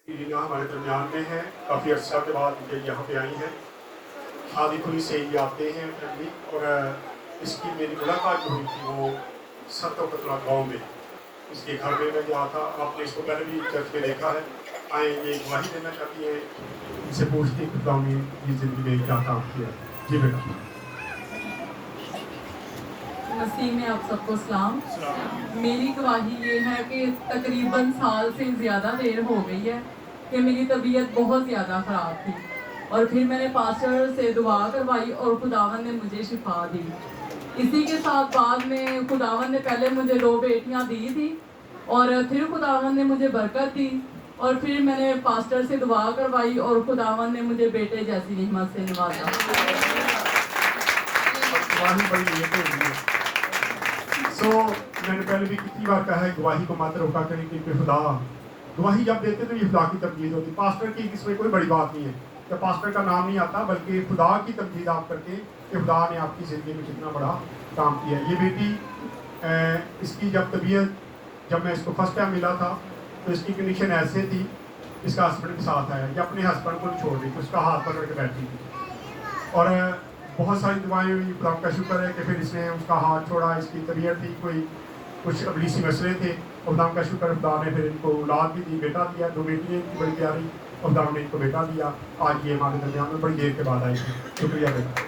رینا ہمارے درمیان میں ہے، کافی عرصہ کے بعد یہ یہاں پہ آئی ہیں. ہادی پوری سے یہ آتے ہیں فیملی، اور اس کی میری ملاقات جو ہوئی تھی وہ ستو کتلا گاؤں میں، اس کے گھر میں گیا تھا. آپ نے اس کو پہلے بھی چرچ میں دیکھا ہے. آئیں یہ گواہی دینا چاہتی ہیں، ان سے پوچھتی ہیں کہ خدا نے یہ زندگی میں کیا کام کیا. جی بیٹا. مسیح میں آپ سب کو سلام. میری گواہی یہ ہے کہ تقریباً سال سے زیادہ دیر ہو گئی ہے کہ میری طبیعت بہت زیادہ خراب تھی، اور پھر میں نے پاسٹر سے دعا کروائی اور خداوند نے مجھے شفا دی. اسی کے ساتھ بعد میں خداوند نے پہلے مجھے 2 بیٹیاں دی تھی، اور پھر خداوند نے مجھے برکت دی، اور پھر میں نے پاسٹر سے دعا کروائی اور خداوند نے مجھے بیٹے جیسی نعمت سے نوازا. میں نے پہلے بھی کتنی بار کہا ہے گواہی کو مت روکا کریں، کیونکہ خدا گواہی جب دیتے تو یہ خدا کی تمجید ہوتی. پاسٹر کی اس میں کوئی بڑی بات نہیں ہے کہ پاسٹر کا نام نہیں آتا، بلکہ خدا کی تمجید آپ کر کے کہ خدا نے آپ کی زندگی میں کتنا بڑا کام کیا. یہ بیٹی اس کی جب میں اس کو فرسٹ ٹائم ملا تھا تو اس کی کنڈیشن ایسے تھی، اس کا ہسبینڈ کے ساتھ آیا، یہ اپنے ہسبینڈ کو نہیں چھوڑ رہی تھی، اس کا ہاتھ پکڑ کے بیٹھی تھی. اور بہت ساری دعائیں ہوئی. خدا کا شکر ہے کہ پھر اس نے اس کا ہاتھ چھوڑا. اس کی طبیعت تھی، کوئی کچھ ابلیسی مسئلے تھے. خدا کا شکر، خدا نے پھر ان کو اولاد بھی دی، بیٹا دیا. 2 بیٹیاں ان کی بڑی پیاری، خدا نے ان کو بیٹا دیا. آج یہ ہمارے درمیان میں بڑی دیر کے بعد آئی تھی. شکریہ بیٹا.